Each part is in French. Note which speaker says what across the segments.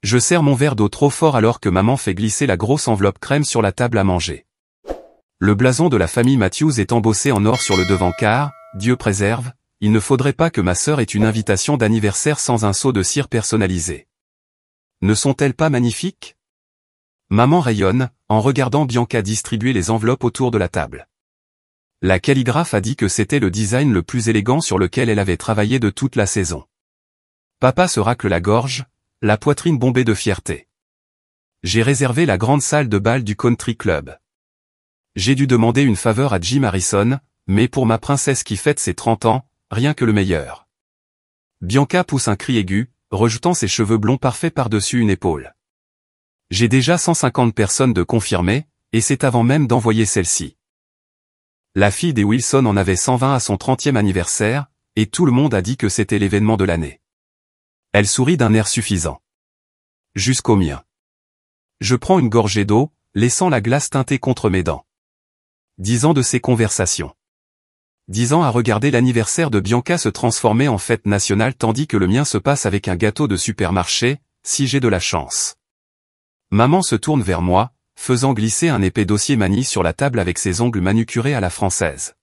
Speaker 1: Je serre mon verre d'eau trop fort alors que maman fait glisser la grosse enveloppe crème sur la table à manger. Le blason de la famille Matthews est embossé en or sur le devant car, Dieu préserve, il ne faudrait pas que ma sœur ait une invitation d'anniversaire sans un seau de cire personnalisé. Ne sont-elles pas magnifiques? Maman rayonne, en regardant Bianca distribuer les enveloppes autour de la table. La calligraphe a dit que c'était le design le plus élégant sur lequel elle avait travaillé de toute la saison. Papa se racle la gorge, la poitrine bombée de fierté. J'ai réservé la grande salle de bal du country club. J'ai dû demander une faveur à Jim Harrison, mais pour ma princesse qui fête ses 30 ans, rien que le meilleur. Bianca pousse un cri aigu, rejetant ses cheveux blonds parfaits par-dessus une épaule. J'ai déjà 150 personnes de confirmées, et c'est avant même d'envoyer celle-ci. La fille des Wilson en avait 120 à son 30e anniversaire, et tout le monde a dit que c'était l'événement de l'année. Elle sourit d'un air suffisant. Jusqu'au mien. Je prends une gorgée d'eau, laissant la glace teinter contre mes dents. 10 ans de ces conversations. 10 ans à regarder l'anniversaire de Bianca se transformer en fête nationale tandis que le mien se passe avec un gâteau de supermarché, si j'ai de la chance. Maman se tourne vers moi, faisant glisser un épais dossier manie sur la table avec ses ongles manucurés à la française.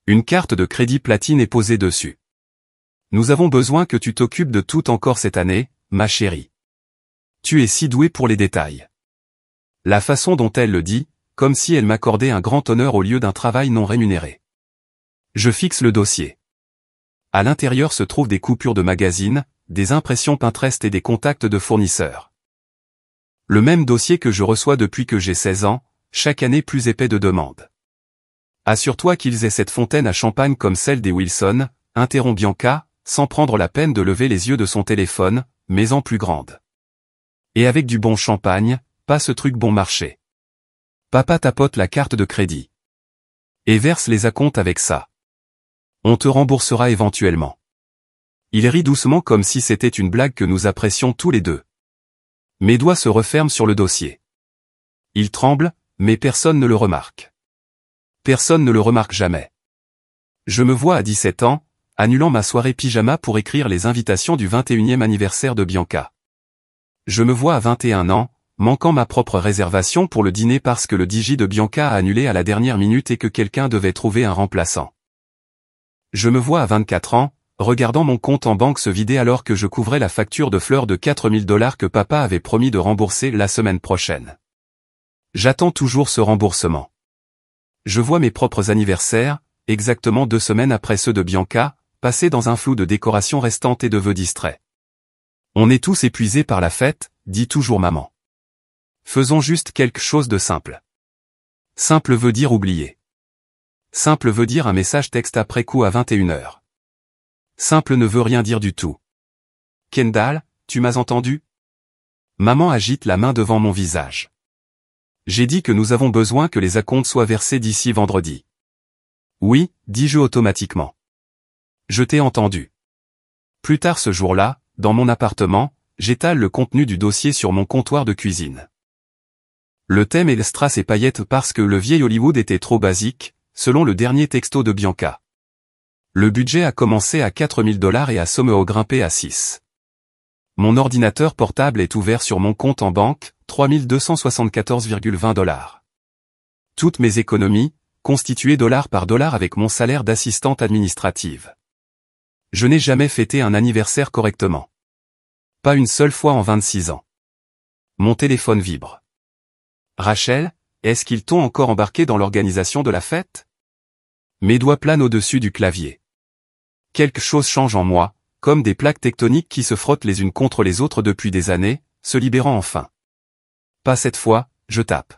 Speaker 1: Une carte de crédit platine est posée dessus. Nous avons besoin que tu t'occupes de tout encore cette année, ma chérie. Tu es si douée pour les détails. La façon dont elle le dit, comme si elle m'accordait un grand honneur au lieu d'un travail non rémunéré. Je fixe le dossier. À l'intérieur se trouvent des coupures de magazines, des impressions Pinterest et des contacts de fournisseurs. Le même dossier que je reçois depuis que j'ai 16 ans, chaque année plus épais de demandes. Assure-toi qu'ils aient cette fontaine à champagne comme celle des Wilson, interrompt Bianca, sans prendre la peine de lever les yeux de son téléphone, mais en plus grande. Et avec du bon champagne, pas ce truc bon marché. Papa tapote la carte de crédit. Et verse les acomptes avec ça. On te remboursera éventuellement. Il rit doucement comme si c'était une blague que nous apprécions tous les deux. Mes doigts se referment sur le dossier. Il tremble, mais personne ne le remarque. Personne ne le remarque jamais. Je me vois à 17 ans, annulant ma soirée pyjama pour écrire les invitations du 21e anniversaire de Bianca. Je me vois à 21 ans, manquant ma propre réservation pour le dîner parce que le DJ de Bianca a annulé à la dernière minute et que quelqu'un devait trouver un remplaçant. Je me vois à 24 ans, regardant mon compte en banque se vider alors que je couvrais la facture de fleurs de 4000 $ que papa avait promis de rembourser la semaine prochaine. J'attends toujours ce remboursement. Je vois mes propres anniversaires, exactement 2 semaines après ceux de Bianca, passer dans un flou de décorations restantes et de vœux distraits. On est tous épuisés par la fête, dit toujours maman. Faisons juste quelque chose de simple. Simple veut dire oublier. Simple veut dire un message texte après coup à 21 h. Simple ne veut rien dire du tout. Kendall, tu m'as entendu? Maman agite la main devant mon visage. J'ai dit que nous avons besoin que les acomptes soient versés d'ici vendredi. Oui, dis-je automatiquement. Je t'ai entendu. Plus tard ce jour-là, dans mon appartement, j'étale le contenu du dossier sur mon comptoir de cuisine. Le thème est le strass et paillettes parce que le vieil Hollywood était trop basique, selon le dernier texto de Bianca. Le budget a commencé à 4000 $ et a sommeau grimpé à 6. Mon ordinateur portable est ouvert sur mon compte en banque, 3274,20 $. Toutes mes économies, constituées dollar par dollar avec mon salaire d'assistante administrative. Je n'ai jamais fêté un anniversaire correctement. Pas une seule fois en 26 ans. Mon téléphone vibre. Rachel, est-ce qu'ils t'ont encore embarqué dans l'organisation de la fête? Mes doigts planent au-dessus du clavier. Quelque chose change en moi, comme des plaques tectoniques qui se frottent les unes contre les autres depuis des années, se libérant enfin. Pas cette fois, je tape.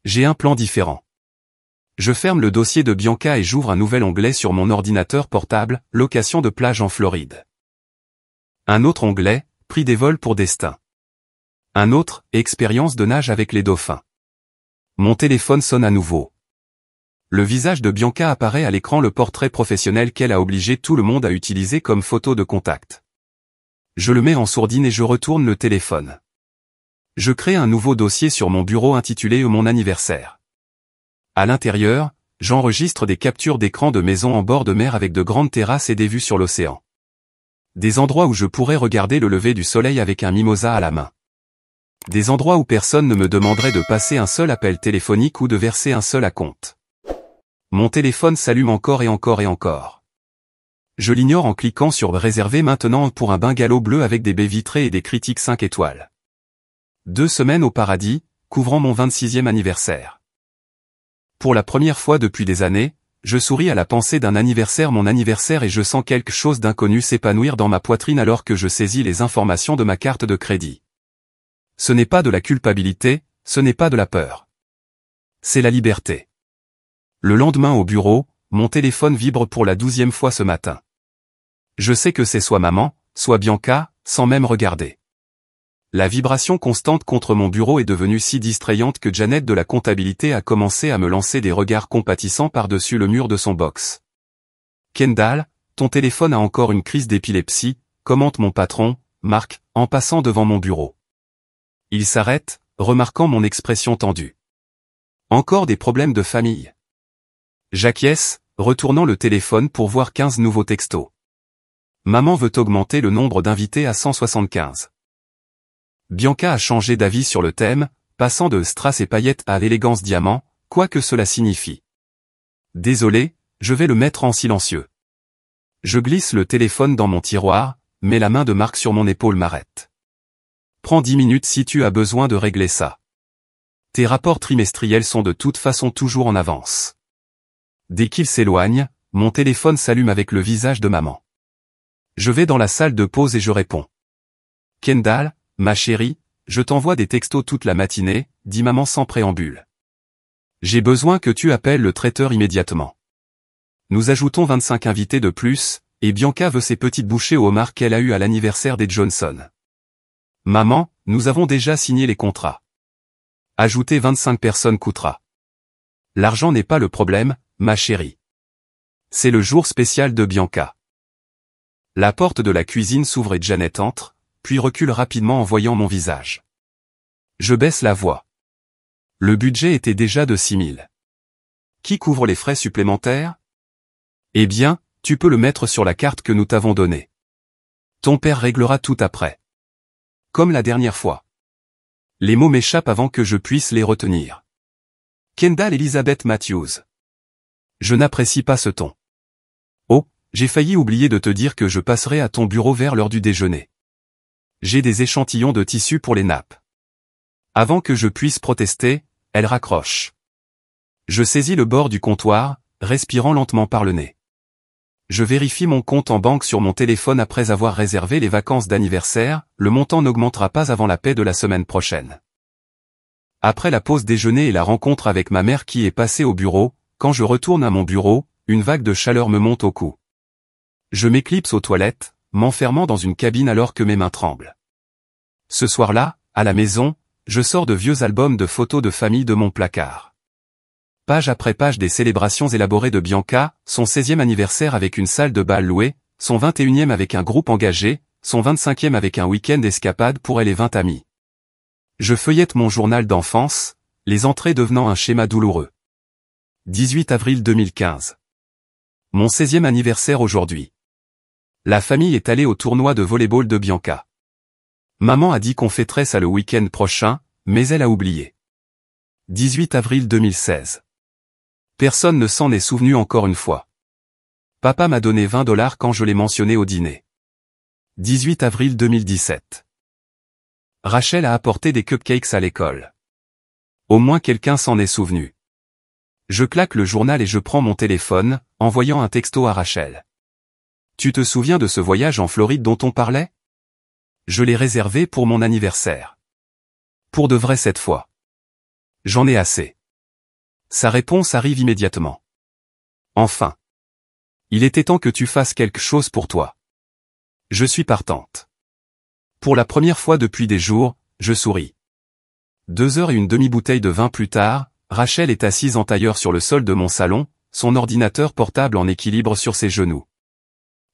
Speaker 1: J'ai un plan différent. Je ferme le dossier de Bianca et j'ouvre un nouvel onglet sur mon ordinateur portable, location de plage en Floride. Un autre onglet, prix des vols pour destin. Un autre, expérience de nage avec les dauphins. Mon téléphone sonne à nouveau. Le visage de Bianca apparaît à l'écran, le portrait professionnel qu'elle a obligé tout le monde à utiliser comme photo de contact. Je le mets en sourdine et je retourne le téléphone. Je crée un nouveau dossier sur mon bureau intitulé « Mon anniversaire ». À l'intérieur, j'enregistre des captures d'écran de maisons en bord de mer avec de grandes terrasses et des vues sur l'océan. Des endroits où je pourrais regarder le lever du soleil avec un mimosa à la main. Des endroits où personne ne me demanderait de passer un seul appel téléphonique ou de verser un seul acompte. Mon téléphone s'allume encore et encore et encore. Je l'ignore en cliquant sur « Réserver maintenant » pour un bungalow bleu avec des baies vitrées et des critiques 5 étoiles. 2 semaines au paradis, couvrant mon 26e anniversaire. Pour la première fois depuis des années, je souris à la pensée d'un anniversaire, mon anniversaire, et je sens quelque chose d'inconnu s'épanouir dans ma poitrine alors que je saisis les informations de ma carte de crédit. Ce n'est pas de la culpabilité, ce n'est pas de la peur. C'est la liberté. Le lendemain au bureau, mon téléphone vibre pour la 12e fois ce matin. Je sais que c'est soit maman, soit Bianca, sans même regarder. La vibration constante contre mon bureau est devenue si distrayante que Janet de la comptabilité a commencé à me lancer des regards compatissants par-dessus le mur de son box. Kendall, ton téléphone a encore une crise d'épilepsie, commente mon patron, Marc, en passant devant mon bureau. Il s'arrête, remarquant mon expression tendue. Encore des problèmes de famille. J'acquiesce, retournant le téléphone pour voir 15 nouveaux textos. Maman veut augmenter le nombre d'invités à 175. Bianca a changé d'avis sur le thème, passant de strass et paillettes à l'élégance diamant, quoi que cela signifie. Désolé, je vais le mettre en silencieux. Je glisse le téléphone dans mon tiroir, mais la main de Marc sur mon épaule m'arrête. Prends 10 minutes si tu as besoin de régler ça. Tes rapports trimestriels sont de toute façon toujours en avance. Dès qu'il s'éloigne, mon téléphone s'allume avec le visage de maman. Je vais dans la salle de pause et je réponds. Kendall, ma chérie, je t'envoie des textos toute la matinée, dit maman sans préambule. J'ai besoin que tu appelles le traiteur immédiatement. Nous ajoutons 25 invités de plus, et Bianca veut ses petites bouchées au homard qu'elle a eues à l'anniversaire des Johnson. Maman, nous avons déjà signé les contrats. Ajouter 25 personnes coûtera. L'argent n'est pas le problème, ma chérie. C'est le jour spécial de Bianca. La porte de la cuisine s'ouvre et Janet entre, puis recule rapidement en voyant mon visage. Je baisse la voix. Le budget était déjà de 6 000. Qui couvre les frais supplémentaires? Eh bien, tu peux le mettre sur la carte que nous t'avons donnée. Ton père réglera tout après. Comme la dernière fois. Les mots m'échappent avant que je puisse les retenir. Kendall Elizabeth Matthews. Je n'apprécie pas ce ton. Oh, j'ai failli oublier de te dire que je passerai à ton bureau vers l'heure du déjeuner. J'ai des échantillons de tissu pour les nappes. Avant que je puisse protester, elle raccroche. Je saisis le bord du comptoir, respirant lentement par le nez. Je vérifie mon compte en banque sur mon téléphone après avoir réservé les vacances d'anniversaire, le montant n'augmentera pas avant la paie de la semaine prochaine. Après la pause déjeuner et la rencontre avec ma mère qui est passée au bureau, quand je retourne à mon bureau, une vague de chaleur me monte au cou. Je m'éclipse aux toilettes, m'enfermant dans une cabine alors que mes mains tremblent. Ce soir-là, à la maison, je sors de vieux albums de photos de famille de mon placard. Page après page des célébrations élaborées de Bianca, son 16e anniversaire avec une salle de bal louée, son 21e avec un groupe engagé, son 25e avec un week-end d'escapade pour elle et 20 amis. Je feuillette mon journal d'enfance, les entrées devenant un schéma douloureux. 18 avril 2015. Mon 16e anniversaire aujourd'hui. La famille est allée au tournoi de volley-ball de Bianca. Maman a dit qu'on fêterait ça le week-end prochain, mais elle a oublié. 18 avril 2016. Personne ne s'en est souvenu encore une fois. Papa m'a donné 20 $ quand je l'ai mentionné au dîner. 18 avril 2017. Rachel a apporté des cupcakes à l'école. Au moins quelqu'un s'en est souvenu. Je claque le journal et je prends mon téléphone, envoyant un texto à Rachel. Tu te souviens de ce voyage en Floride dont on parlait? Je l'ai réservé pour mon anniversaire. Pour de vrai cette fois. J'en ai assez. Sa réponse arrive immédiatement. Enfin. Il était temps que tu fasses quelque chose pour toi. Je suis partante. Pour la première fois depuis des jours, je souris. 2 heures et une demi-bouteille de vin plus tard, Rachel est assise en tailleur sur le sol de mon salon, son ordinateur portable en équilibre sur ses genoux.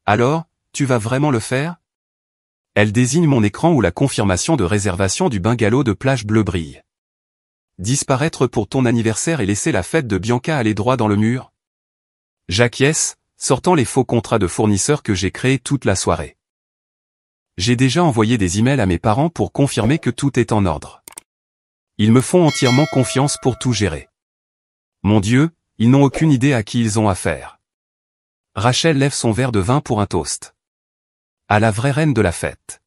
Speaker 1: Alors, tu vas vraiment le faire? Elle désigne mon écran où la confirmation de réservation du bungalow de plage bleue brille. Disparaître pour ton anniversaire et laisser la fête de Bianca aller droit dans le mur? J'acquiesce, sortant les faux contrats de fournisseurs que j'ai créés toute la soirée. J'ai déjà envoyé des emails à mes parents pour confirmer que tout est en ordre. Ils me font entièrement confiance pour tout gérer. Mon Dieu, ils n'ont aucune idée à qui ils ont affaire. Rachel lève son verre de vin pour un toast. À la vraie reine de la fête.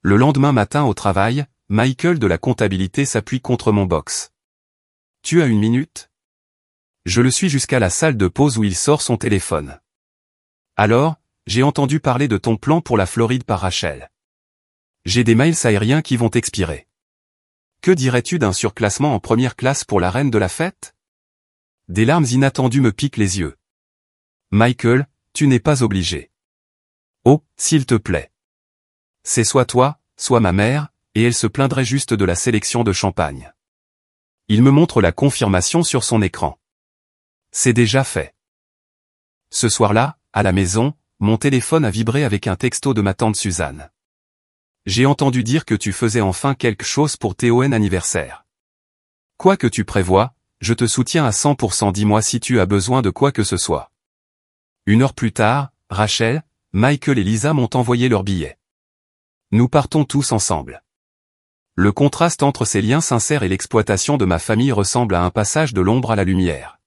Speaker 1: Le lendemain matin au travail, Michael de la comptabilité s'appuie contre mon box. Tu as une minute? Je le suis jusqu'à la salle de pause où il sort son téléphone. Alors, j'ai entendu parler de ton plan pour la Floride par Rachel. J'ai des miles aériens qui vont expirer. Que dirais-tu d'un surclassement en première classe pour la reine de la fête? Des larmes inattendues me piquent les yeux. Michael, tu n'es pas obligé. Oh, s'il te plaît. C'est soit toi, soit ma mère, et elle se plaindrait juste de la sélection de champagne. Il me montre la confirmation sur son écran. C'est déjà fait. Ce soir-là, à la maison, mon téléphone a vibré avec un texto de ma tante Suzanne. J'ai entendu dire que tu faisais enfin quelque chose pour ton anniversaire. Quoi que tu prévois, je te soutiens à 100%, dis-moi si tu as besoin de quoi que ce soit. 1 heure plus tard, Rachel, Michael et Lisa m'ont envoyé leurs billets. Nous partons tous ensemble. Le contraste entre ces liens sincères et l'exploitation de ma famille ressemble à un passage de l'ombre à la lumière.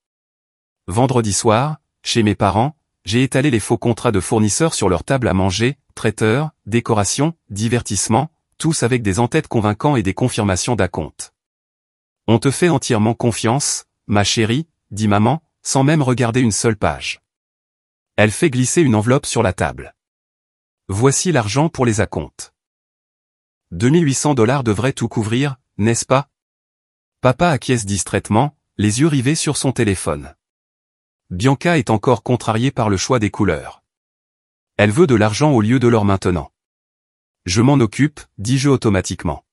Speaker 1: Vendredi soir, chez mes parents, j'ai étalé les faux contrats de fournisseurs sur leur table à manger, traiteurs, décoration, divertissement, tous avec des en-têtes convaincants et des confirmations d'acompte. On te fait entièrement confiance, ma chérie, dit maman, sans même regarder une seule page. Elle fait glisser une enveloppe sur la table. Voici l'argent pour les acomptes. 2800 $ devraient tout couvrir, n'est-ce pas? Papa acquiesce distraitement, les yeux rivés sur son téléphone. Bianca est encore contrariée par le choix des couleurs. Elle veut de l'argent au lieu de l'or maintenant. Je m'en occupe, dis-je automatiquement.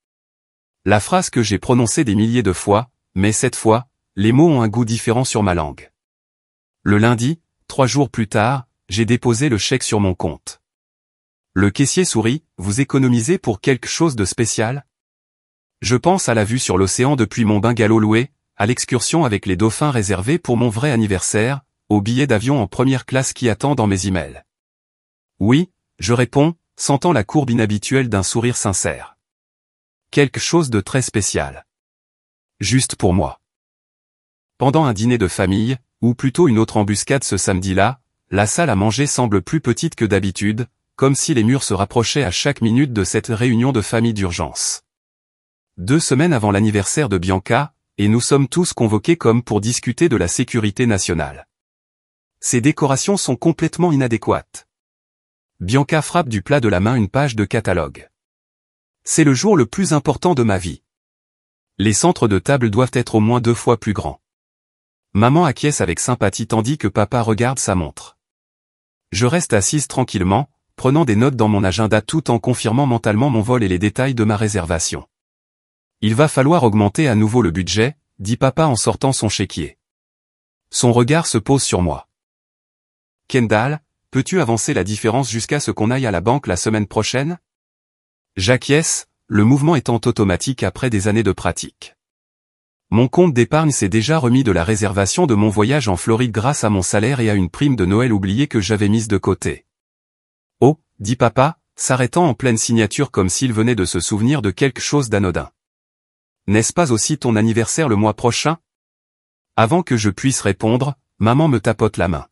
Speaker 1: La phrase que j'ai prononcée des milliers de fois, mais cette fois, les mots ont un goût différent sur ma langue. Le lundi, 3 jours plus tard, j'ai déposé le chèque sur mon compte. Le caissier sourit, vous économisez pour quelque chose de spécial? Je pense à la vue sur l'océan depuis mon bungalow loué, à l'excursion avec les dauphins réservés pour mon vrai anniversaire, aux billets d'avion en première classe qui attendent dans mes emails. Oui, je réponds, sentant la courbe inhabituelle d'un sourire sincère. Quelque chose de très spécial. Juste pour moi. Pendant un dîner de famille, ou plutôt une autre embuscade ce samedi-là, la salle à manger semble plus petite que d'habitude, comme si les murs se rapprochaient à chaque minute de cette réunion de famille d'urgence. 2 semaines avant l'anniversaire de Bianca, et nous sommes tous convoqués comme pour discuter de la sécurité nationale. Ces décorations sont complètement inadéquates. Bianca frappe du plat de la main une page de catalogue. C'est le jour le plus important de ma vie. Les centres de table doivent être au moins 2 fois plus grands. Maman acquiesce avec sympathie tandis que papa regarde sa montre. Je reste assise tranquillement, prenant des notes dans mon agenda tout en confirmant mentalement mon vol et les détails de ma réservation. Il va falloir augmenter à nouveau le budget, dit papa en sortant son chéquier. Son regard se pose sur moi. Kendall, peux-tu avancer la différence jusqu'à ce qu'on aille à la banque la semaine prochaine? J'acquiesce, le mouvement étant automatique après des années de pratique. Mon compte d'épargne s'est déjà remis de la réservation de mon voyage en Floride grâce à mon salaire et à une prime de Noël oubliée que j'avais mise de côté. Oh, dit papa, s'arrêtant en pleine signature comme s'il venait de se souvenir de quelque chose d'anodin. N'est-ce pas aussi ton anniversaire le mois prochain? Avant que je puisse répondre, maman me tapote la main.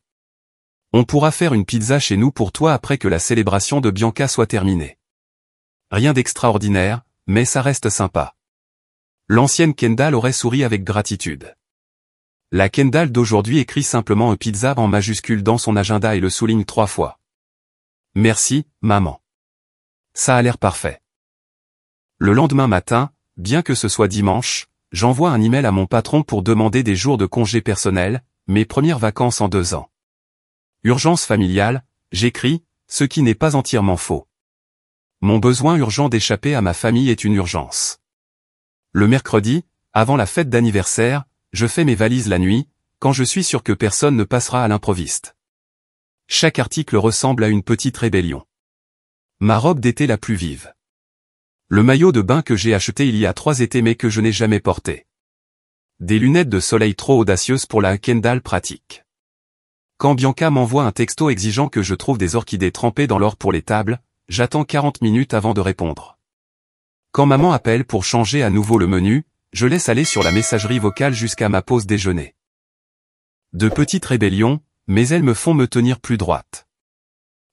Speaker 1: On pourra faire une pizza chez nous pour toi après que la célébration de Bianca soit terminée. Rien d'extraordinaire, mais ça reste sympa. L'ancienne Kendall aurait souri avec gratitude. La Kendall d'aujourd'hui écrit simplement un pizza en majuscule dans son agenda et le souligne 3 fois. Merci, maman. Ça a l'air parfait. Le lendemain matin, bien que ce soit dimanche, j'envoie un email à mon patron pour demander des jours de congé personnel, mes premières vacances en 2 ans. Urgence familiale, j'écris, ce qui n'est pas entièrement faux. Mon besoin urgent d'échapper à ma famille est une urgence. Le mercredi, avant la fête d'anniversaire, je fais mes valises la nuit, quand je suis sûr que personne ne passera à l'improviste. Chaque article ressemble à une petite rébellion. Ma robe d'été la plus vive. Le maillot de bain que j'ai acheté il y a 3 étés mais que je n'ai jamais porté. Des lunettes de soleil trop audacieuses pour la Kendall pratique. Quand Bianca m'envoie un texto exigeant que je trouve des orchidées trempées dans l'or pour les tables, j'attends 40 minutes avant de répondre. Quand maman appelle pour changer à nouveau le menu, je laisse aller sur la messagerie vocale jusqu'à ma pause déjeuner. De petites rébellions, mais elles me font me tenir plus droite.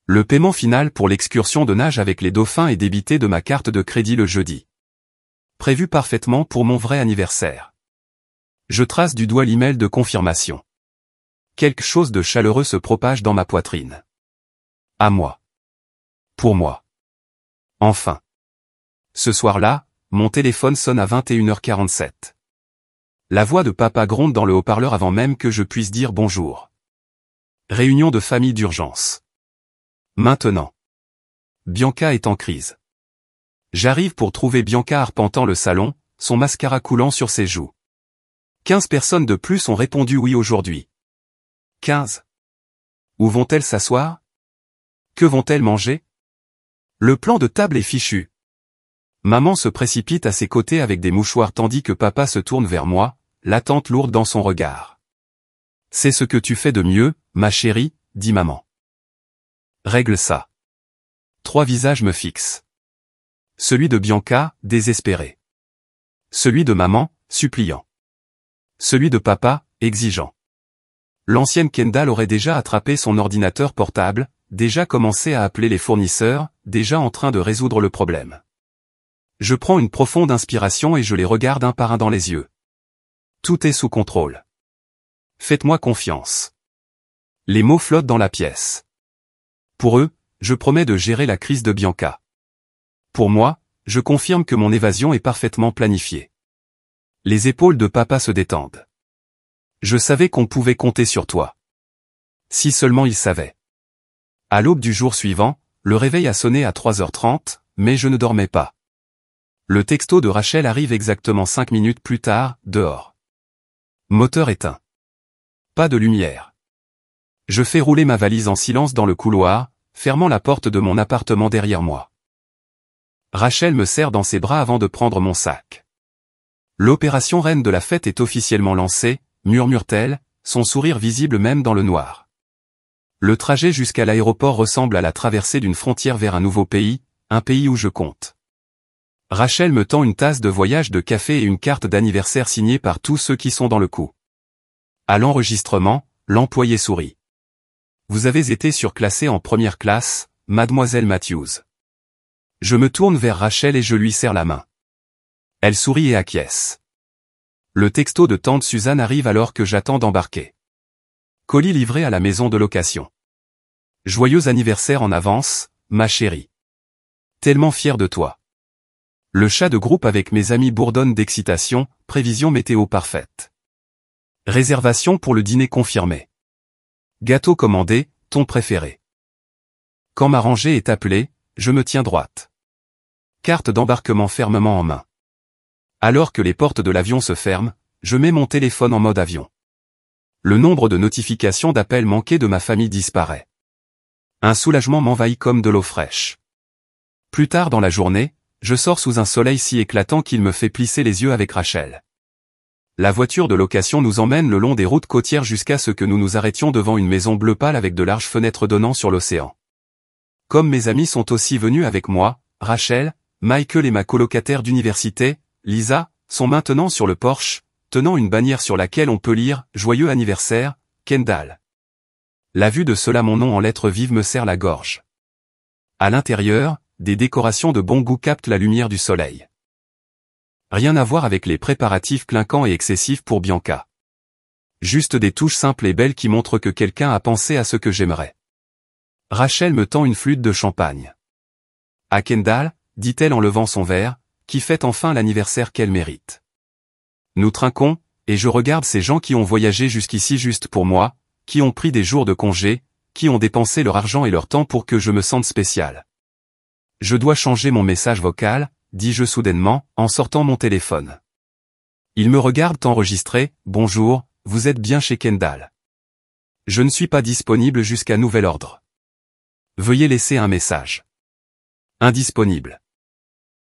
Speaker 1: Le paiement final pour l'excursion de nage avec les dauphins est débité de ma carte de crédit le jeudi. Prévu parfaitement pour mon vrai anniversaire. Je trace du doigt l'email de confirmation. Quelque chose de chaleureux se propage dans ma poitrine. À moi. Pour moi. Enfin. Ce soir-là, mon téléphone sonne à 21h47. La voix de papa gronde dans le haut-parleur avant même que je puisse dire bonjour. Réunion de famille d'urgence. Maintenant. Bianca est en crise. J'arrive pour trouver Bianca arpentant le salon, son mascara coulant sur ses joues. 15 personnes de plus ont répondu oui aujourd'hui. 15. Où vont-elles s'asseoir? Que vont-elles manger? Le plan de table est fichu. Maman se précipite à ses côtés avec des mouchoirs tandis que papa se tourne vers moi, l'attente lourde dans son regard. C'est ce que tu fais de mieux, ma chérie, dit maman. Règle ça. 3 visages me fixent. Celui de Bianca, désespéré. Celui de maman, suppliant. Celui de papa, exigeant. L'ancienne Kendall aurait déjà attrapé son ordinateur portable, déjà commencé à appeler les fournisseurs, déjà en train de résoudre le problème. Je prends une profonde inspiration et je les regarde un par un dans les yeux. Tout est sous contrôle. Faites-moi confiance. Les mots flottent dans la pièce. Pour eux, je promets de gérer la crise de Bianca. Pour moi, je confirme que mon évasion est parfaitement planifiée. Les épaules de papa se détendent. Je savais qu'on pouvait compter sur toi. Si seulement il savait. À l'aube du jour suivant, le réveil a sonné à 3h30, mais je ne dormais pas. Le texto de Rachel arrive exactement 5 minutes plus tard, dehors. Moteur éteint. Pas de lumière. Je fais rouler ma valise en silence dans le couloir, fermant la porte de mon appartement derrière moi. Rachel me serre dans ses bras avant de prendre mon sac. L'opération reine de la fête est officiellement lancée, murmure-t-elle, son sourire visible même dans le noir. Le trajet jusqu'à l'aéroport ressemble à la traversée d'une frontière vers un nouveau pays, un pays où je compte. Rachel me tend une tasse de voyage de café et une carte d'anniversaire signée par tous ceux qui sont dans le coup. À l'enregistrement, l'employé sourit. Vous avez été surclassée en première classe, mademoiselle Matthews. Je me tourne vers Rachel et je lui serre la main. Elle sourit et acquiesce. Le texto de tante Suzanne arrive alors que j'attends d'embarquer. Colis livré à la maison de location. Joyeux anniversaire en avance, ma chérie. Tellement fier de toi. Le chat de groupe avec mes amis bourdonne d'excitation, prévision météo parfaite. Réservation pour le dîner confirmée. Gâteau commandé, ton préféré. Quand ma rangée est appelée, je me tiens droite. Carte d'embarquement fermement en main. Alors que les portes de l'avion se ferment, je mets mon téléphone en mode avion. Le nombre de notifications d'appels manqués de ma famille disparaît. Un soulagement m'envahit comme de l'eau fraîche. Plus tard dans la journée, je sors sous un soleil si éclatant qu'il me fait plisser les yeux avec Rachel. La voiture de location nous emmène le long des routes côtières jusqu'à ce que nous nous arrêtions devant une maison bleu pâle avec de larges fenêtres donnant sur l'océan. Comme mes amis sont aussi venus avec moi, Rachel, Michael et ma colocataire d'université, Lisa, sont maintenant sur le porche, tenant une bannière sur laquelle on peut lire « Joyeux anniversaire, Kendall ». La vue de cela mon nom en lettres vives me serre la gorge. À l'intérieur, des décorations de bon goût captent la lumière du soleil. Rien à voir avec les préparatifs clinquants et excessifs pour Bianca. Juste des touches simples et belles qui montrent que quelqu'un a pensé à ce que j'aimerais. Rachel me tend une flûte de champagne. À Kendall, dit-elle en levant son verre, qui fête enfin l'anniversaire qu'elle mérite. Nous trinquons, et je regarde ces gens qui ont voyagé jusqu'ici juste pour moi, qui ont pris des jours de congé, qui ont dépensé leur argent et leur temps pour que je me sente spécial. Je dois changer mon message vocal, dis-je soudainement, en sortant mon téléphone. Ils me regardent enregistrer, bonjour, vous êtes bien chez Kendall. Je ne suis pas disponible jusqu'à nouvel ordre. Veuillez laisser un message. Indisponible.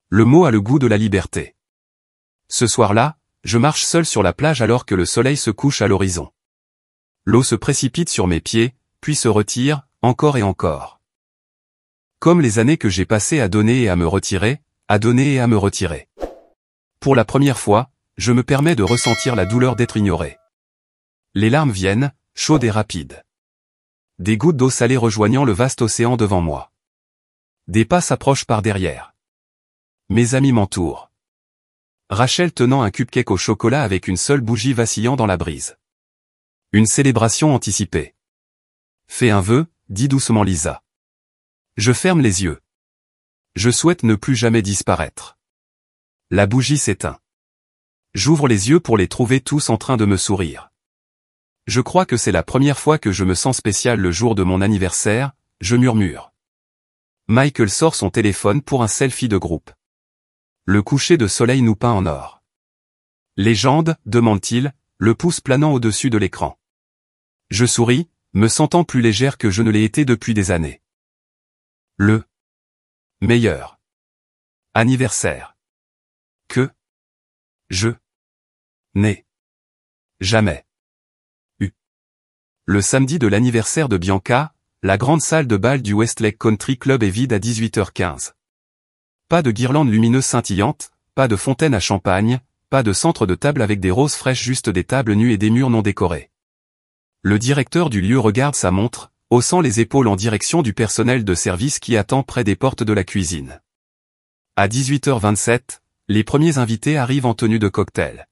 Speaker 1: Le mot a le goût de la liberté. Ce soir-là, je marche seul sur la plage alors que le soleil se couche à l'horizon. L'eau se précipite sur mes pieds, puis se retire, encore et encore. Comme les années que j'ai passées à donner et à me retirer, à donner et à me retirer. Pour la première fois, je me permets de ressentir la douleur d'être ignoré. Les larmes viennent, chaudes et rapides. Des gouttes d'eau salée rejoignant le vaste océan devant moi. Des pas s'approchent par derrière. Mes amis m'entourent. Rachel tenant un cupcake au chocolat avec une seule bougie vacillant dans la brise. Une célébration anticipée. Fais un vœu, dit doucement Lisa. Je ferme les yeux. Je souhaite ne plus jamais disparaître. La bougie s'éteint. J'ouvre les yeux pour les trouver tous en train de me sourire. Je crois que c'est la première fois que je me sens spécial le jour de mon anniversaire, je murmure. Michael sort son téléphone pour un selfie de groupe. Le coucher de soleil nous peint en or. Légende, demande-t-il, le pouce planant au-dessus de l'écran. Je souris, me sentant plus légère que je ne l'ai été depuis des années. Le meilleur anniversaire que je n'ai jamais eu. Le samedi de l'anniversaire de Bianca, la grande salle de bal du Westlake Country Club est vide à 18h15. Pas de guirlandes lumineuses scintillantes, pas de fontaine à champagne, pas de centre de table avec des roses fraîches, juste des tables nues et des murs non décorés. Le directeur du lieu regarde sa montre, haussant les épaules en direction du personnel de service qui attend près des portes de la cuisine. À 18h27, les premiers invités arrivent en tenue de cocktail.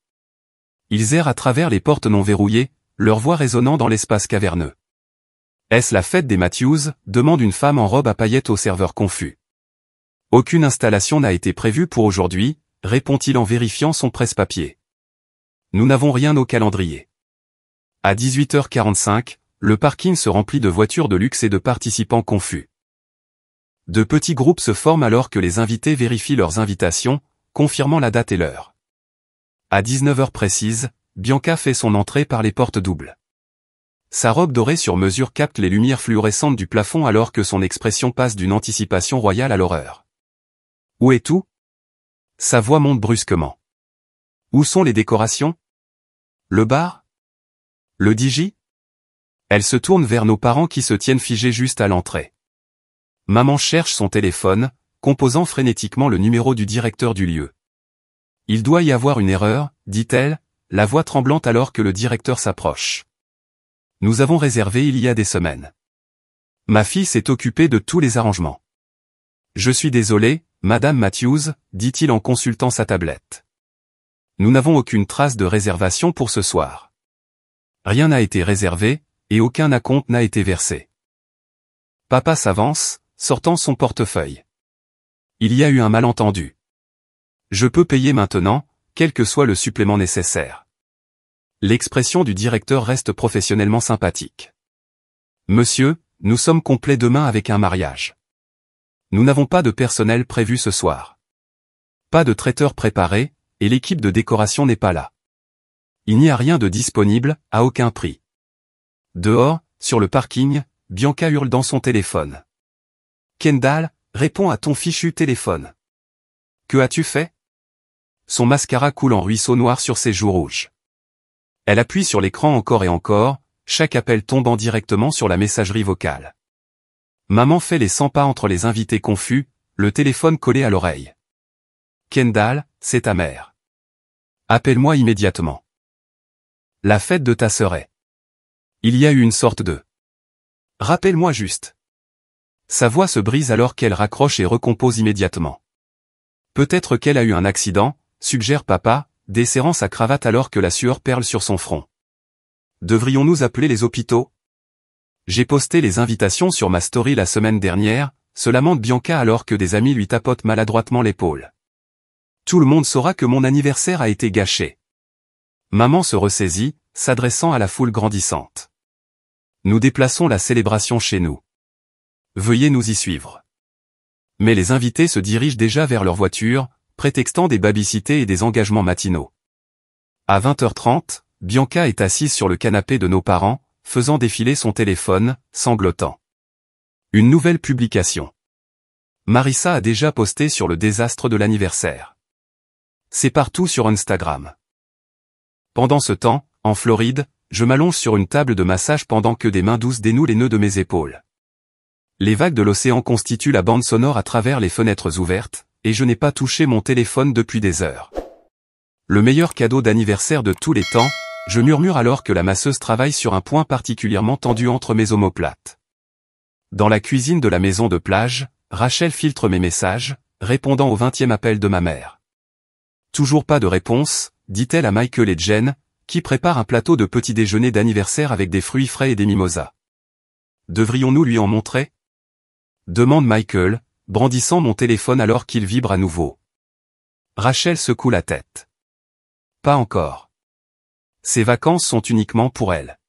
Speaker 1: Ils errent à travers les portes non verrouillées, leur voix résonnant dans l'espace caverneux. Est-ce la fête des Matthews, demande une femme en robe à paillettes au serveur confus. Aucune installation n'a été prévue pour aujourd'hui, répond-il en vérifiant son presse-papier. Nous n'avons rien au calendrier. À 18h45, le parking se remplit de voitures de luxe et de participants confus. De petits groupes se forment alors que les invités vérifient leurs invitations, confirmant la date et l'heure. À 19h précise, Bianca fait son entrée par les portes doubles. Sa robe dorée sur mesure capte les lumières fluorescentes du plafond alors que son expression passe d'une anticipation royale à l'horreur. Où est tout ? Sa voix monte brusquement. Où sont les décorations ? Le bar ? Le DJ ? Elle se tourne vers nos parents qui se tiennent figés juste à l'entrée. Maman cherche son téléphone, composant frénétiquement le numéro du directeur du lieu. Il doit y avoir une erreur, dit-elle, la voix tremblante alors que le directeur s'approche. Nous avons réservé il y a des semaines. Ma fille s'est occupée de tous les arrangements. Je suis désolé, Madame Matthews, dit-il en consultant sa tablette. Nous n'avons aucune trace de réservation pour ce soir. Rien n'a été réservé, et aucun acompte n'a été versé. Papa s'avance, sortant son portefeuille. Il y a eu un malentendu. Je peux payer maintenant, quel que soit le supplément nécessaire. L'expression du directeur reste professionnellement sympathique. Monsieur, nous sommes complets demain avec un mariage. Nous n'avons pas de personnel prévu ce soir. Pas de traiteur préparé, et l'équipe de décoration n'est pas là. Il n'y a rien de disponible, à aucun prix. Dehors, sur le parking, Bianca hurle dans son téléphone. Kendall, réponds à ton fichu téléphone. Que as-tu fait ? Son mascara coule en ruisseau noir sur ses joues rouges. Elle appuie sur l'écran encore et encore, chaque appel tombant directement sur la messagerie vocale. Maman fait les 100 pas entre les invités confus, le téléphone collé à l'oreille. Kendall, c'est ta mère. Appelle-moi immédiatement. La fête de ta sœur est. Il y a eu une sorte de. Rappelle-moi juste. Sa voix se brise alors qu'elle raccroche et recompose immédiatement. Peut-être qu'elle a eu un accident, suggère papa, desserrant sa cravate alors que la sueur perle sur son front. Devrions-nous appeler les hôpitaux ? J'ai posté les invitations sur ma story la semaine dernière, se lamente Bianca alors que des amis lui tapotent maladroitement l'épaule. Tout le monde saura que mon anniversaire a été gâché. Maman se ressaisit, s'adressant à la foule grandissante. Nous déplaçons la célébration chez nous. Veuillez nous y suivre. Mais les invités se dirigent déjà vers leur voiture, prétextant des babysités et des engagements matinaux. À 20h30, Bianca est assise sur le canapé de nos parents, faisant défiler son téléphone, sanglotant. Une nouvelle publication. Marissa a déjà posté sur le désastre de l'anniversaire. C'est partout sur Instagram. Pendant ce temps, en Floride, je m'allonge sur une table de massage pendant que des mains douces dénouent les nœuds de mes épaules. Les vagues de l'océan constituent la bande sonore à travers les fenêtres ouvertes, et je n'ai pas touché mon téléphone depuis des heures. Le meilleur cadeau d'anniversaire de tous les temps, je murmure alors que la masseuse travaille sur un point particulièrement tendu entre mes omoplates. Dans la cuisine de la maison de plage, Rachel filtre mes messages, répondant au 20e appel de ma mère. Toujours pas de réponse, dit-elle à Michael et Jen, qui préparent un plateau de petit déjeuner d'anniversaire avec des fruits frais et des mimosas. Devrions-nous lui en montrer ? Demande Michael, brandissant mon téléphone alors qu'il vibre à nouveau. Rachel secoue la tête. Pas encore. Ces vacances sont uniquement pour elle.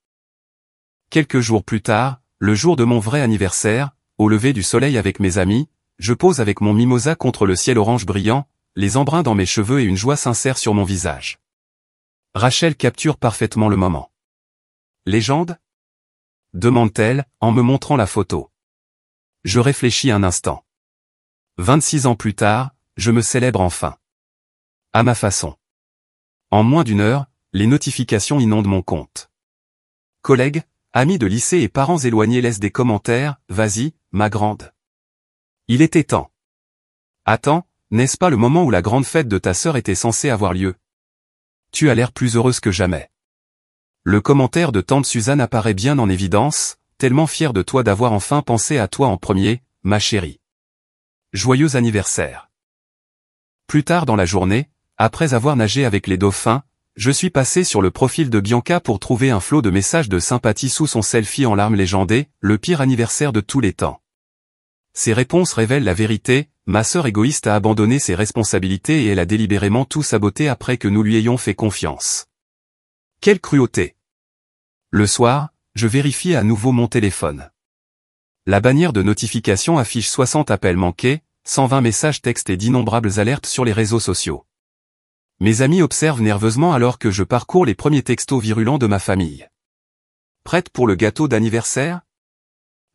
Speaker 1: Quelques jours plus tard, le jour de mon vrai anniversaire, au lever du soleil avec mes amis, je pose avec mon mimosa contre le ciel orange brillant, les embruns dans mes cheveux et une joie sincère sur mon visage. Rachel capture parfaitement le moment. Légende ? Demande-t-elle, en me montrant la photo. Je réfléchis un instant. 26 ans plus tard, je me célèbre enfin. À ma façon. En moins d'une heure, les notifications inondent mon compte. Collègues, amis de lycée et parents éloignés laissent des commentaires, vas-y, ma grande. Il était temps. Attends, n'est-ce pas le moment où la grande fête de ta sœur était censée avoir lieu ? Tu as l'air plus heureuse que jamais. Le commentaire de tante Suzanne apparaît bien en évidence, tellement fier de toi d'avoir enfin pensé à toi en premier, ma chérie. Joyeux anniversaire. Plus tard dans la journée, après avoir nagé avec les dauphins, je suis passé sur le profil de Bianca pour trouver un flot de messages de sympathie sous son selfie en larmes légendées, le pire anniversaire de tous les temps. Ces réponses révèlent la vérité, ma sœur égoïste a abandonné ses responsabilités et elle a délibérément tout saboté après que nous lui ayons fait confiance. Quelle cruauté! Le soir, je vérifie à nouveau mon téléphone. La bannière de notification affiche 60 appels manqués, 120 messages textes et d'innombrables alertes sur les réseaux sociaux. Mes amis observent nerveusement alors que je parcours les premiers textos virulents de ma famille. Prête pour le gâteau d'anniversaire ?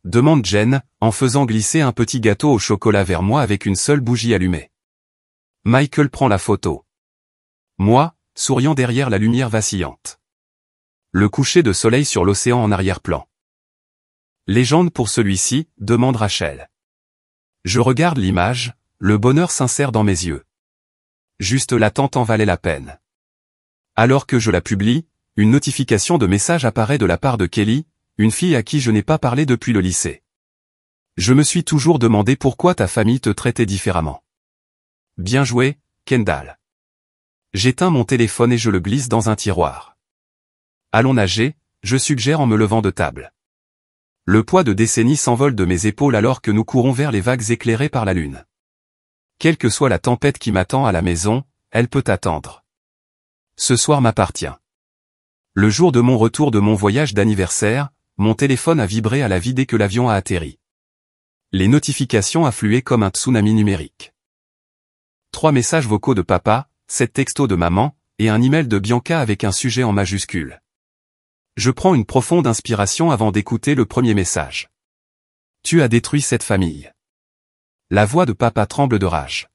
Speaker 1: Demande Jen, en faisant glisser un petit gâteau au chocolat vers moi avec une seule bougie allumée. Michael prend la photo. Moi, souriant derrière la lumière vacillante. Le coucher de soleil sur l'océan en arrière-plan. Légende pour celui-ci, demande Rachel. Je regarde l'image, le bonheur sincère dans mes yeux. Juste l'attente en valait la peine. Alors que je la publie, une notification de message apparaît de la part de Kelly, une fille à qui je n'ai pas parlé depuis le lycée. Je me suis toujours demandé pourquoi ta famille te traitait différemment. Bien joué, Kendall. J'éteins mon téléphone et je le glisse dans un tiroir. Allons nager, je suggère en me levant de table. Le poids de décennies s'envole de mes épaules alors que nous courons vers les vagues éclairées par la lune. Quelle que soit la tempête qui m'attend à la maison, elle peut attendre. Ce soir m'appartient. Le jour de mon retour de mon voyage d'anniversaire, mon téléphone a vibré à la vie dès que l'avion a atterri. Les notifications affluaient comme un tsunami numérique. 3 messages vocaux de papa, 7 textos de maman, et un email de Bianca avec un sujet en majuscule. Je prends une profonde inspiration avant d'écouter le premier message. Tu as détruit cette famille. La voix de papa tremble de rage.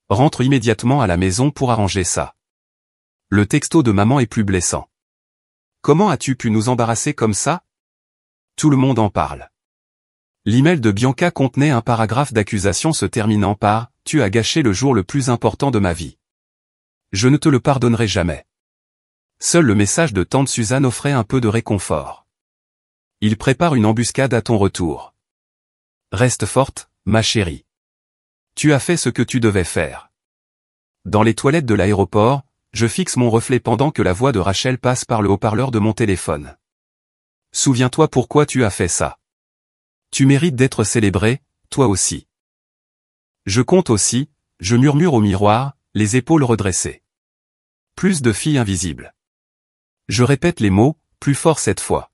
Speaker 1: Rentre immédiatement à la maison pour arranger ça. Le texto de maman est plus blessant. Comment as-tu pu nous embarrasser comme ça ? Tout le monde en parle. L'email de Bianca contenait un paragraphe d'accusation se terminant par « Tu as gâché le jour le plus important de ma vie. Je ne te le pardonnerai jamais. » Seul le message de tante Suzanne offrait un peu de réconfort. Il prépare une embuscade à ton retour. Reste forte, ma chérie. Tu as fait ce que tu devais faire. Dans les toilettes de l'aéroport, je fixe mon reflet pendant que la voix de Rachel passe par le haut-parleur de mon téléphone. Souviens-toi pourquoi tu as fait ça. Tu mérites d'être célébré, toi aussi. Je compte aussi, je murmure au miroir, les épaules redressées. Plus de filles invisibles. Je répète les mots, plus fort cette fois.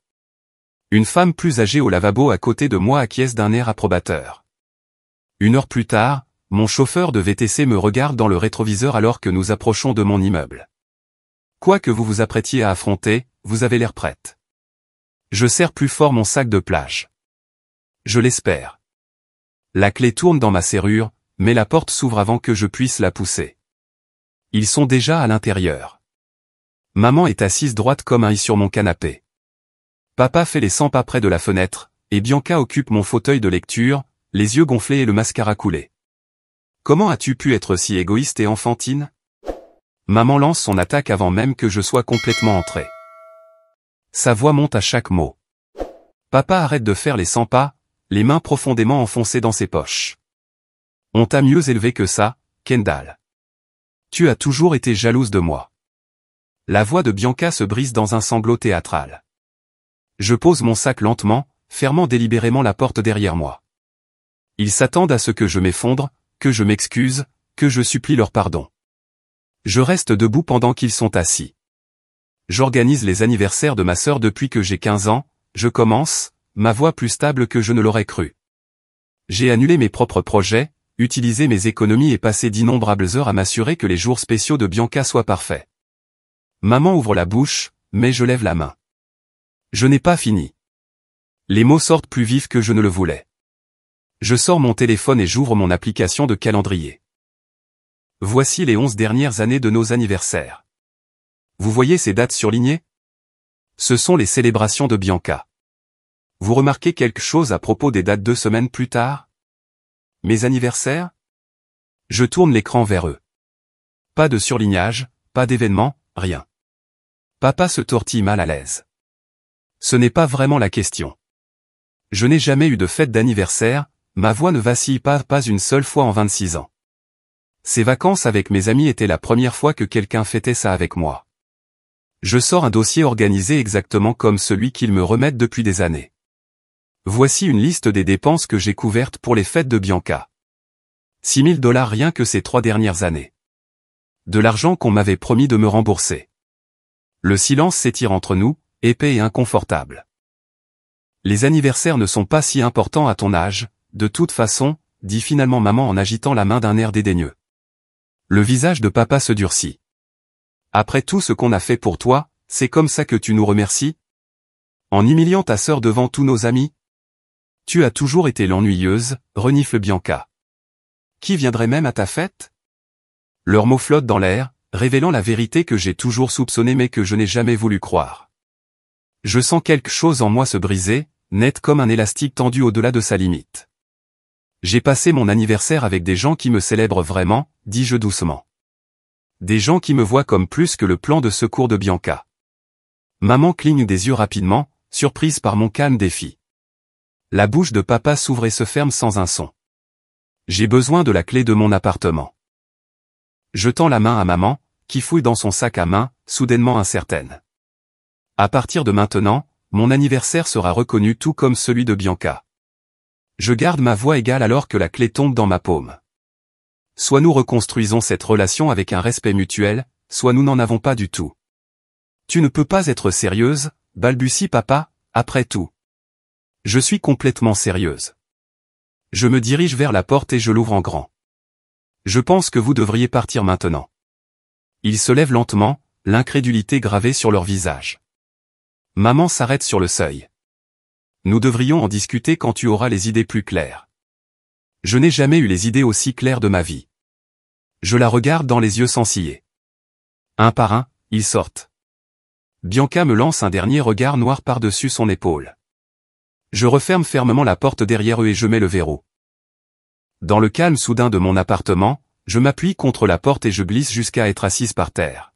Speaker 1: Une femme plus âgée au lavabo à côté de moi acquiesce d'un air approbateur. 1 heure plus tard, mon chauffeur de VTC me regarde dans le rétroviseur alors que nous approchons de mon immeuble. Quoi que vous vous apprêtiez à affronter, vous avez l'air prête. Je serre plus fort mon sac de plage. Je l'espère. La clé tourne dans ma serrure, mais la porte s'ouvre avant que je puisse la pousser. Ils sont déjà à l'intérieur. Maman est assise droite comme un i sur mon canapé. Papa fait les 100 pas près de la fenêtre, et Bianca occupe mon fauteuil de lecture, les yeux gonflés et le mascara coulé. Comment as-tu pu être si égoïste et enfantine? Maman lance son attaque avant même que je sois complètement entré. Sa voix monte à chaque mot. Papa arrête de faire les 100 pas, les mains profondément enfoncées dans ses poches. On t'a mieux élevé que ça, Kendall. Tu as toujours été jalouse de moi. La voix de Bianca se brise dans un sanglot théâtral. Je pose mon sac lentement, fermant délibérément la porte derrière moi. Ils s'attendent à ce que je m'effondre, que je m'excuse, que je supplie leur pardon. Je reste debout pendant qu'ils sont assis. J'organise les anniversaires de ma sœur depuis que j'ai 15 ans, je commence, ma voix plus stable que je ne l'aurais cru. J'ai annulé mes propres projets, utilisé mes économies et passé d'innombrables heures à m'assurer que les jours spéciaux de Bianca soient parfaits. Maman ouvre la bouche, mais je lève la main. Je n'ai pas fini. Les mots sortent plus vifs que je ne le voulais. Je sors mon téléphone et j'ouvre mon application de calendrier. Voici les 11 dernières années de nos anniversaires. Vous voyez ces dates surlignées? Ce sont les célébrations de Bianca. Vous remarquez quelque chose à propos des dates 2 semaines plus tard? Mes anniversaires? Je tourne l'écran vers eux. Pas de surlignage, pas d'événement, rien. Papa se tortille mal à l'aise. Ce n'est pas vraiment la question. Je n'ai jamais eu de fête d'anniversaire, ma voix ne vacille pas une seule fois en 26 ans. Ces vacances avec mes amis étaient la première fois que quelqu'un fêtait ça avec moi. Je sors un dossier organisé exactement comme celui qu'ils me remettent depuis des années. Voici une liste des dépenses que j'ai couvertes pour les fêtes de Bianca. 6 000 $ rien que ces 3 dernières années. De l'argent qu'on m'avait promis de me rembourser. Le silence s'étire entre nous, épais et inconfortable. Les anniversaires ne sont pas si importants à ton âge, de toute façon, dit finalement maman en agitant la main d'un air dédaigneux. Le visage de papa se durcit. Après tout ce qu'on a fait pour toi, c'est comme ça que tu nous remercies? En humiliant ta sœur devant tous nos amis? Tu as toujours été l'ennuyeuse, renifle Bianca. Qui viendrait même à ta fête? Leurs mots flottent dans l'air, révélant la vérité que j'ai toujours soupçonnée mais que je n'ai jamais voulu croire. Je sens quelque chose en moi se briser, net comme un élastique tendu au-delà de sa limite. J'ai passé mon anniversaire avec des gens qui me célèbrent vraiment, dis-je doucement. Des gens qui me voient comme plus que le plan de secours de Bianca. Maman cligne des yeux rapidement, surprise par mon calme défi. La bouche de papa s'ouvre et se ferme sans un son. J'ai besoin de la clé de mon appartement. Je tends la main à maman, qui fouille dans son sac à main, soudainement incertaine. À partir de maintenant, mon anniversaire sera reconnu tout comme celui de Bianca. Je garde ma voix égale alors que la clé tombe dans ma paume. Soit nous reconstruisons cette relation avec un respect mutuel, soit nous n'en avons pas du tout. Tu ne peux pas être sérieuse, balbutie papa, après tout. Je suis complètement sérieuse. Je me dirige vers la porte et je l'ouvre en grand. Je pense que vous devriez partir maintenant. Ils se lèvent lentement, l'incrédulité gravée sur leur visage. Maman s'arrête sur le seuil. Nous devrions en discuter quand tu auras les idées plus claires. Je n'ai jamais eu les idées aussi claires de ma vie. Je la regarde dans les yeux sans ciller. Un par un, ils sortent. Bianca me lance un dernier regard noir par-dessus son épaule. Je referme fermement la porte derrière eux et je mets le verrou. Dans le calme soudain de mon appartement, je m'appuie contre la porte et je glisse jusqu'à être assise par terre.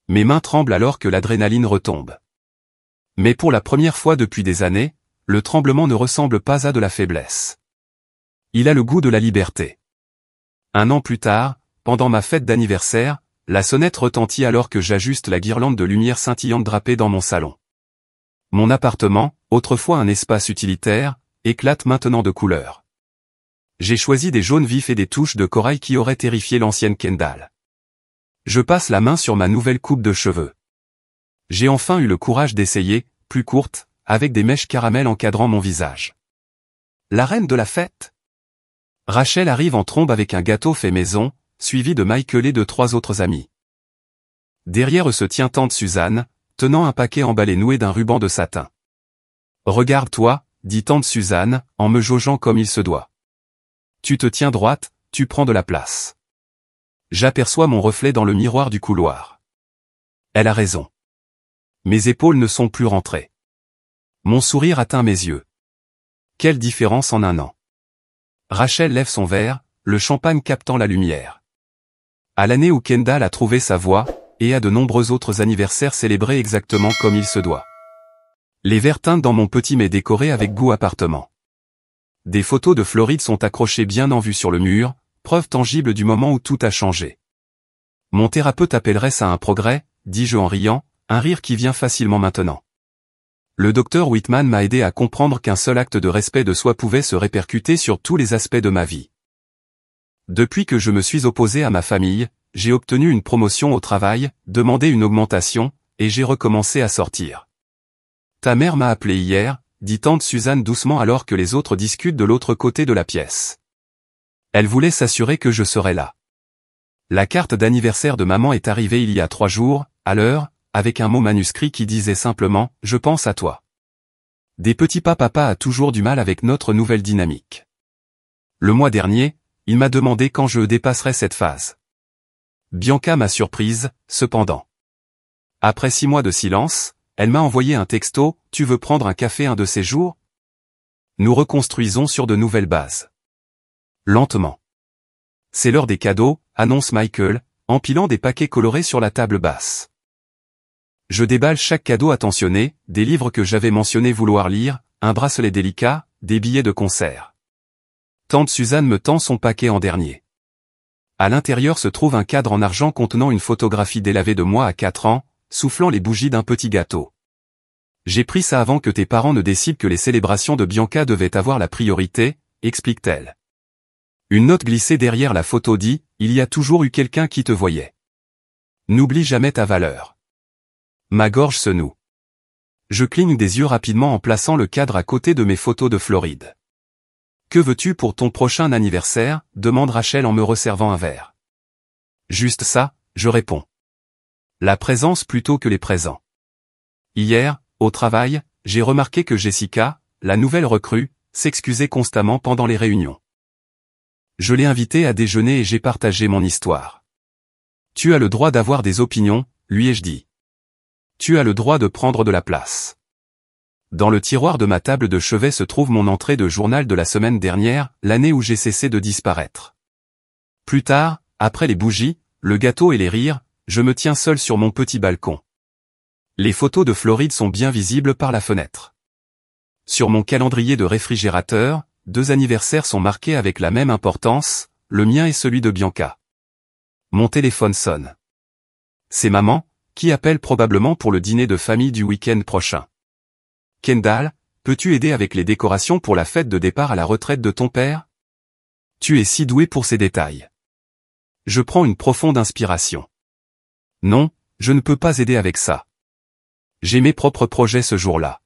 Speaker 1: Mes mains tremblent alors que l'adrénaline retombe. Mais pour la première fois depuis des années, le tremblement ne ressemble pas à de la faiblesse. Il a le goût de la liberté. 1 an plus tard, pendant ma fête d'anniversaire, la sonnette retentit alors que j'ajuste la guirlande de lumière scintillante drapée dans mon salon. Mon appartement, autrefois un espace utilitaire, éclate maintenant de couleurs. J'ai choisi des jaunes vifs et des touches de corail qui auraient terrifié l'ancienne Kendall. Je passe la main sur ma nouvelle coupe de cheveux. J'ai enfin eu le courage d'essayer, plus courte, avec des mèches caramel encadrant mon visage. La reine de la fête? Rachel arrive en trombe avec un gâteau fait maison, suivi de Michael et de 3 autres amis. Derrière eux se tient tante Suzanne, tenant un paquet emballé noué d'un ruban de satin. Regarde-toi, dit tante Suzanne, en me jaugeant comme il se doit. Tu te tiens droite, tu prends de la place. J'aperçois mon reflet dans le miroir du couloir. Elle a raison. Mes épaules ne sont plus rentrées. Mon sourire atteint mes yeux. Quelle différence en un an. Rachel lève son verre, le champagne captant la lumière. À l'année où Kendall a trouvé sa voie, et à de nombreux autres anniversaires célébrés exactement comme il se doit. Les verres teintent dans mon petit mais décoré avec goût appartement. Des photos de Floride sont accrochées bien en vue sur le mur, preuve tangible du moment où tout a changé. Mon thérapeute appellerait ça un progrès, dis-je en riant, un rire qui vient facilement maintenant. Le docteur Whitman m'a aidé à comprendre qu'un seul acte de respect de soi pouvait se répercuter sur tous les aspects de ma vie. Depuis que je me suis opposé à ma famille, j'ai obtenu une promotion au travail, demandé une augmentation, et j'ai recommencé à sortir. Ta mère m'a appelé hier, dit tante Suzanne doucement alors que les autres discutent de l'autre côté de la pièce. Elle voulait s'assurer que je serais là. La carte d'anniversaire de maman est arrivée il y a 3 jours, à l'heure, avec un mot manuscrit qui disait simplement « Je pense à toi ». Des petits pas papa a toujours du mal avec notre nouvelle dynamique. Le mois dernier, il m'a demandé quand je dépasserais cette phase. Bianca m'a surprise, cependant. Après 6 mois de silence, elle m'a envoyé un texto « Tu veux prendre un café un de ces jours ?» Nous reconstruisons sur de nouvelles bases. Lentement. C'est l'heure des cadeaux, annonce Michael, empilant des paquets colorés sur la table basse. Je déballe chaque cadeau attentionné, des livres que j'avais mentionné vouloir lire, un bracelet délicat, des billets de concert. Tante Suzanne me tend son paquet en dernier. À l'intérieur se trouve un cadre en argent contenant une photographie délavée de moi à 4 ans, soufflant les bougies d'un petit gâteau. J'ai pris ça avant que tes parents ne décident que les célébrations de Bianca devaient avoir la priorité, explique-t-elle. Une note glissée derrière la photo dit « Il y a toujours eu quelqu'un qui te voyait. N'oublie jamais ta valeur. » Ma gorge se noue. Je cligne des yeux rapidement en plaçant le cadre à côté de mes photos de Floride. Que veux-tu pour ton prochain anniversaire, demande Rachel en me resservant un verre. Juste ça, je réponds. La présence plutôt que les présents. Hier, au travail, j'ai remarqué que Jessica, la nouvelle recrue, s'excusait constamment pendant les réunions. Je l'ai invitée à déjeuner et j'ai partagé mon histoire. Tu as le droit d'avoir des opinions, lui ai-je dit. Tu as le droit de prendre de la place. Dans le tiroir de ma table de chevet se trouve mon entrée de journal de la semaine dernière, l'année où j'ai cessé de disparaître. Plus tard, après les bougies, le gâteau et les rires, je me tiens seul sur mon petit balcon. Les photos de Floride sont bien visibles par la fenêtre. Sur mon calendrier de réfrigérateur, 2 anniversaires sont marqués avec la même importance, le mien et celui de Bianca. Mon téléphone sonne. C'est maman, qui appelle probablement pour le dîner de famille du week-end prochain. Kendall, peux-tu aider avec les décorations pour la fête de départ à la retraite de ton père? Tu es si doué pour ces détails. Je prends une profonde inspiration. Non, je ne peux pas aider avec ça. J'ai mes propres projets ce jour-là.